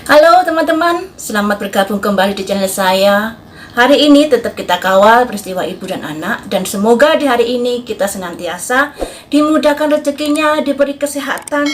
Halo teman-teman, selamat bergabung kembali di channel saya. Hari ini tetap kita kawal peristiwa ibu dan anak, dan semoga di hari ini kita senantiasa dimudahkan rezekinya, diberi kesehatan,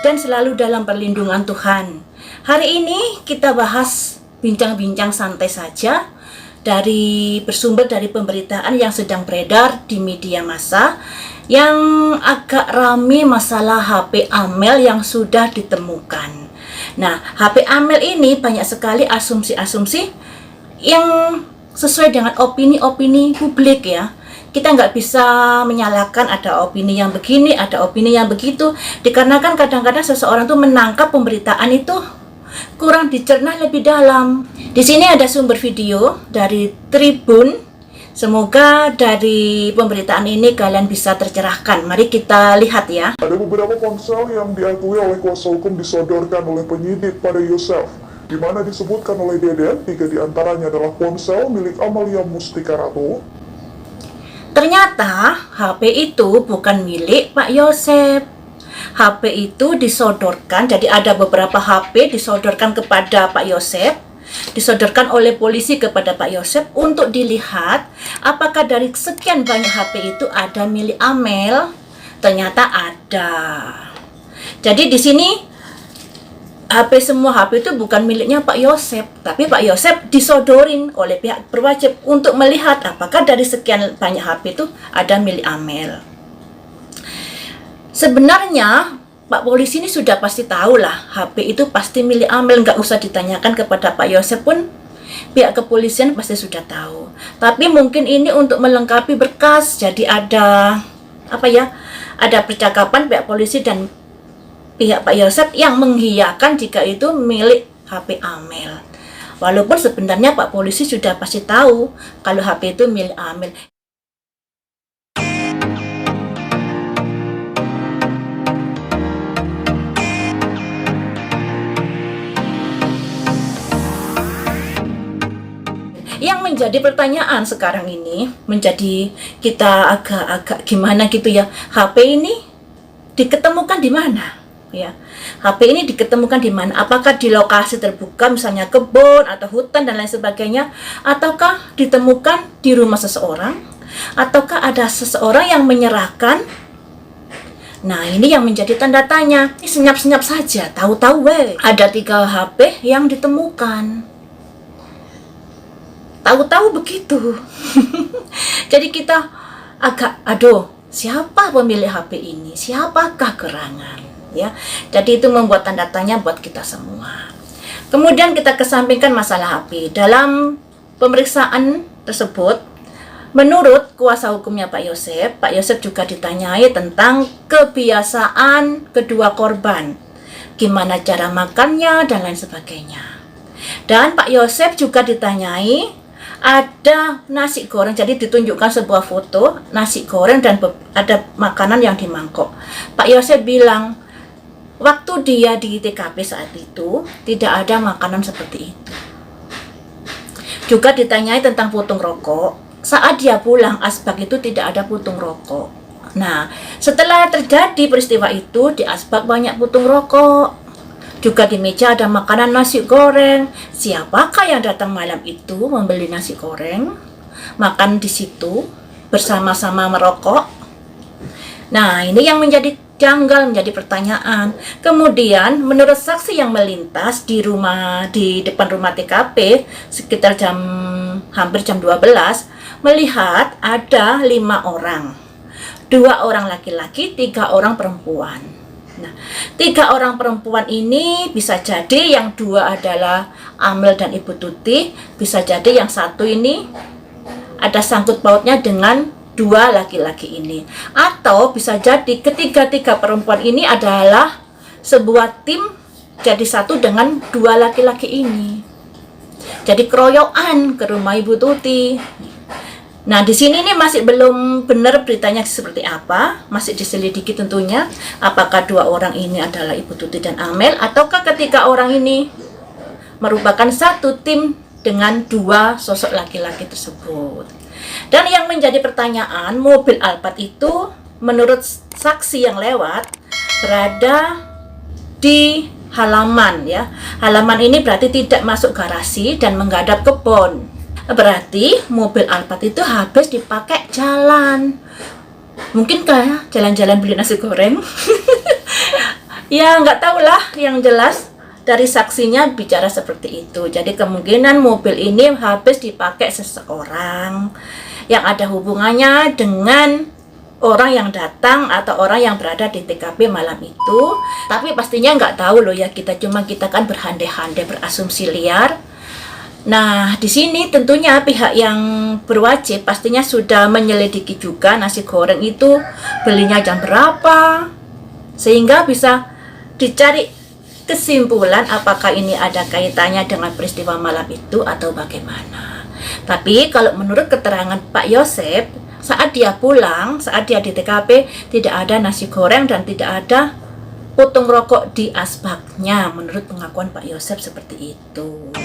dan selalu dalam perlindungan Tuhan. Hari ini kita bahas bincang-bincang santai saja bersumber dari pemberitaan yang sedang beredar di media massa yang agak ramai masalah HP Amel yang sudah ditemukan. Nah, HP Amel ini banyak sekali asumsi-asumsi yang sesuai dengan opini-opini publik ya. Kita nggak bisa menyalahkan ada opini yang begini, ada opini yang begitu, dikarenakan kadang-kadang seseorang tuh menangkap pemberitaan itu kurang dicerna lebih dalam. Di sini ada sumber video dari Tribun. Semoga dari pemberitaan ini kalian bisa tercerahkan. Mari kita lihat ya. Ada beberapa ponsel yang diakui oleh kuasa hukum disodorkan oleh penyidik pada Yosef, di mana disebutkan oleh Deden, 3 diantaranya adalah ponsel milik Amalia Mustika Ratu. Ternyata HP itu bukan milik Pak Yosef. HP itu disodorkan, jadi ada beberapa HP disodorkan kepada Pak Yosef, disodorkan oleh polisi kepada Pak Yosef untuk dilihat apakah dari sekian banyak HP itu ada milik Amel. Ternyata ada. Jadi di sini semua HP itu bukan miliknya Pak Yosef, tapi Pak Yosef disodorin oleh pihak berwajib untuk melihat apakah dari sekian banyak HP itu ada milik Amel. Sebenarnya Pak polisi ini sudah pasti tahu lah, HP itu pasti milik Amel, nggak usah ditanyakan kepada Pak Yosef pun pihak kepolisian pasti sudah tahu. Tapi mungkin ini untuk melengkapi berkas, jadi ada ada percakapan pihak polisi dan pihak Pak Yosef yang mengiyakan jika itu milik HP Amel. Walaupun sebenarnya Pak polisi sudah pasti tahu kalau HP itu milik Amel. Yang menjadi pertanyaan sekarang ini, menjadi kita agak gimana gitu ya, HP ini diketemukan di mana? Ya, HP ini diketemukan di mana? Apakah di lokasi terbuka, misalnya kebun atau hutan dan lain sebagainya, ataukah ditemukan di rumah seseorang, ataukah ada seseorang yang menyerahkan? Nah, ini yang menjadi tanda tanya. Ini senyap-senyap saja, tahu-tahu ada 3 HP yang ditemukan. Tahu-tahu begitu. Jadi kita agak, siapa pemilik HP ini? Siapakah gerangan? Ya, jadi itu membuat tanda tanya buat kita semua. Kemudian kita kesampingkan masalah HP. Dalam pemeriksaan tersebut, menurut kuasa hukumnya Pak Yosef juga ditanyai tentang kebiasaan kedua korban, gimana cara makannya dan lain sebagainya. Dan Pak Yosef juga ditanyai ada nasi goreng, jadi ditunjukkan sebuah foto nasi goreng dan ada makanan yang di mangkok. Pak Yosef bilang waktu dia di TKP saat itu tidak ada makanan seperti itu. Juga ditanyai tentang puntung rokok. Saat dia pulang asbak itu tidak ada puntung rokok. Nah, setelah terjadi peristiwa itu di asbak banyak puntung rokok. Juga di meja ada makanan nasi goreng. Siapakah yang datang malam itu membeli nasi goreng, makan di situ bersama-sama merokok? Nah, ini yang menjadi janggal, menjadi pertanyaan. Kemudian menurut saksi yang melintas di depan rumah TKP sekitar hampir jam 12, melihat ada 5 orang. 2 orang laki-laki, 3 orang perempuan. Nah, 3 orang perempuan ini bisa jadi yang 2 adalah Amel dan Ibu Tuti, bisa jadi yang 1 ini ada sangkut pautnya dengan 2 laki-laki ini, atau bisa jadi ketiga-tiga perempuan ini adalah sebuah tim jadi satu dengan 2 laki-laki ini. Jadi keroyokan ke rumah Ibu Tuti. Nah, di sini ini masih belum benar beritanya seperti apa, masih diselidiki tentunya. Apakah 2 orang ini adalah Ibu Tuti dan Amel, ataukah ketiga orang ini merupakan satu tim dengan 2 sosok laki-laki tersebut. Dan yang menjadi pertanyaan, mobil Alphard itu menurut saksi yang lewat berada di halaman ya. Halaman ini berarti tidak masuk garasi dan menghadap kebun. Berarti mobil Alphard itu habis dipakai jalan. Mungkin kayak jalan-jalan beli nasi goreng. Ya nggak tahu lah, yang jelas dari saksinya bicara seperti itu. Jadi kemungkinan mobil ini habis dipakai seseorang yang ada hubungannya dengan orang yang datang atau orang yang berada di TKP malam itu. Tapi pastinya nggak tahu loh ya, kita kan berandai-andai, berasumsi liar. Nah, di sini tentunya pihak yang berwajib pastinya sudah menyelidiki juga nasi goreng itu belinya jam berapa, sehingga bisa dicari kesimpulan apakah ini ada kaitannya dengan peristiwa malam itu atau bagaimana. Tapi kalau menurut keterangan Pak Yosef, saat dia pulang, saat dia di TKP, tidak ada nasi goreng dan tidak ada putung rokok di asbaknya. Menurut pengakuan Pak Yosef seperti itu.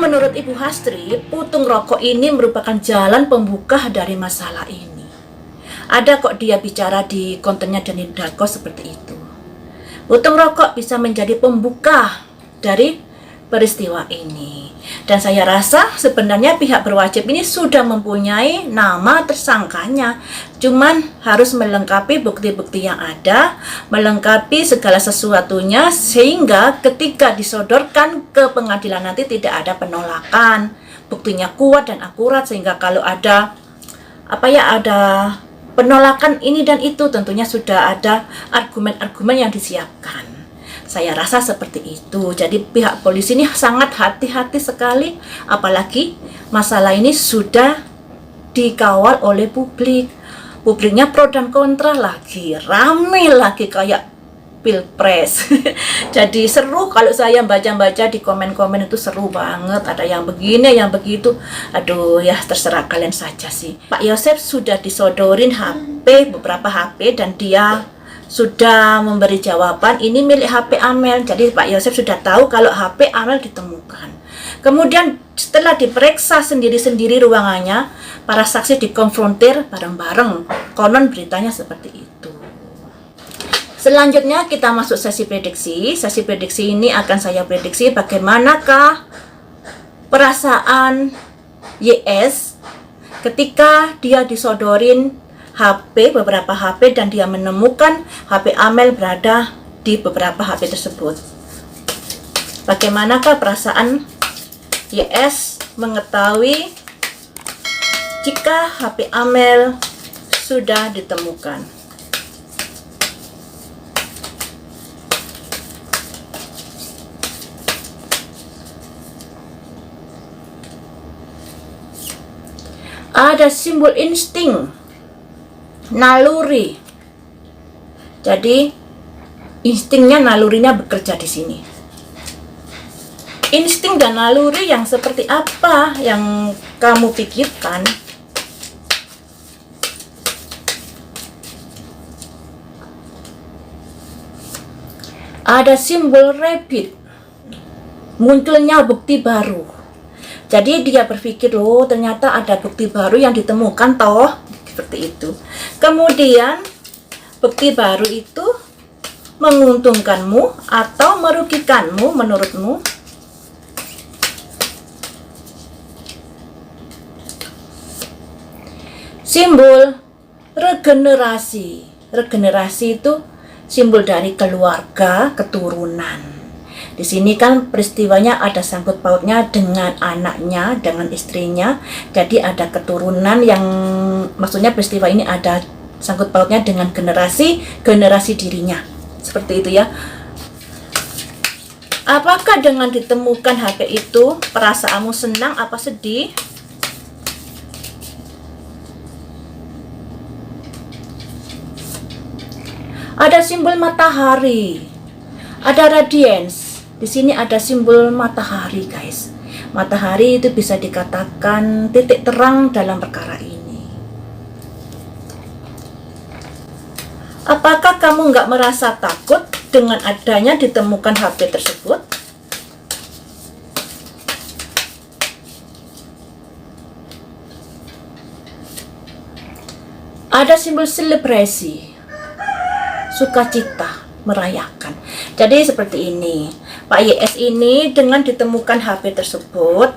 Menurut Ibu Hastri, putung rokok ini merupakan jalan pembuka dari masalah ini. Ada kok dia bicara di kontennya Dani Darko seperti itu. Putung rokok bisa menjadi pembuka dari peristiwa ini. Dan saya rasa sebenarnya pihak berwajib ini sudah mempunyai nama tersangkanya. Cuman harus melengkapi bukti-bukti yang ada, melengkapi segala sesuatunya, sehingga ketika disodorkan ke pengadilan nanti tidak ada penolakan. Buktinya kuat dan akurat, sehingga kalau ada ada penolakan ini dan itu, tentunya sudah ada argumen-argumen yang disiapkan. Saya rasa seperti itu. Jadi pihak polisi ini sangat hati-hati sekali, apalagi masalah ini sudah dikawal oleh publik. Publiknya pro dan kontra lagi, rame lagi kayak pilpres. Jadi seru kalau saya baca-baca di komen-komen itu, seru banget. Ada yang begini, yang begitu. Aduh ya, terserah kalian saja sih. Pak Yosef sudah disodorin beberapa HP, dan dia sudah memberi jawaban ini milik HP Amel. Jadi Pak Yosef sudah tahu kalau HP Amel ditemukan. Kemudian setelah diperiksa sendiri-sendiri ruangannya, para saksi dikonfrontir bareng-bareng. Konon beritanya seperti itu. Selanjutnya kita masuk sesi prediksi. Sesi prediksi ini akan saya prediksi bagaimanakah perasaan YS ketika dia disodorin beberapa HP, dan dia menemukan HP Amel berada di beberapa HP tersebut. Bagaimanakah perasaan YS mengetahui jika HP Amel sudah ditemukan? Ada simbol insting, naluri. Jadi instingnya, nalurinya bekerja di sini. Insting dan naluri yang seperti apa yang kamu pikirkan? Ada simbol rabbit, munculnya bukti baru. Jadi dia berpikir, loh ternyata ada bukti baru yang ditemukan toh. Seperti itu. Kemudian bukti baru itu menguntungkanmu atau merugikanmu menurutmu? Simbol regenerasi. Regenerasi itu simbol dari keluarga, keturunan. Di sini kan peristiwanya ada sangkut pautnya dengan anaknya, dengan istrinya. Jadi ada keturunan yang, maksudnya peristiwa ini ada sangkut pautnya dengan generasi dirinya. Seperti itu ya. Apakah dengan ditemukan HP itu perasaanmu senang apa sedih? Ada simbol matahari. Ada radiance. Di sini ada simbol matahari, guys. Matahari itu bisa dikatakan titik terang dalam perkara ini. Apakah kamu nggak merasa takut dengan adanya ditemukan HP tersebut? Ada simbol selebrasi, sukacita, merayakan. Jadi seperti ini, Pak YS ini dengan ditemukan HP tersebut,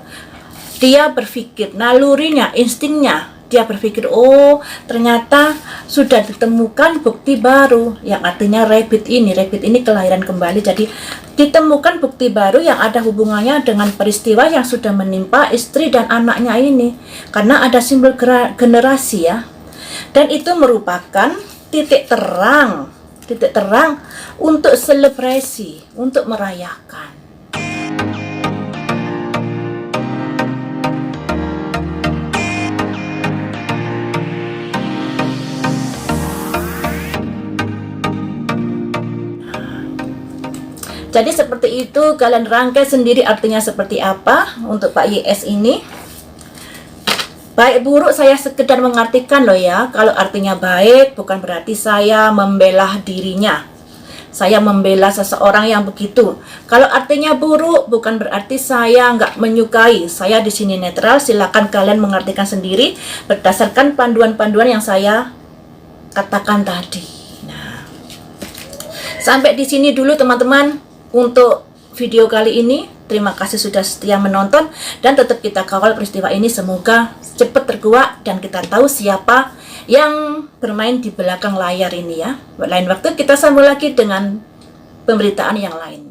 dia berpikir, nalurinya, instingnya, dia berpikir, oh ternyata sudah ditemukan bukti baru, yang artinya rabbit ini kelahiran kembali. Jadi ditemukan bukti baru yang ada hubungannya dengan peristiwa yang sudah menimpa istri dan anaknya ini, karena ada simbol generasi ya. Dan itu merupakan titik terang untuk selebrasi, untuk merayakan. Jadi seperti itu, kalian rangkai sendiri artinya seperti apa untuk Pak YS ini. Baik buruk saya sekedar mengartikan loh ya. Kalau artinya baik bukan berarti saya membela dirinya, saya membela seseorang yang begitu. Kalau artinya buruk bukan berarti saya nggak menyukai. Saya di sini netral, silakan kalian mengartikan sendiri berdasarkan panduan-panduan yang saya katakan tadi. Nah, sampai di sini dulu teman-teman untuk video kali ini. Terima kasih sudah setia menonton, dan tetap kita kawal peristiwa ini, semoga cepat terkuak dan kita tahu siapa yang bermain di belakang layar ini ya. Lain waktu kita sambung lagi dengan pemberitaan yang lain.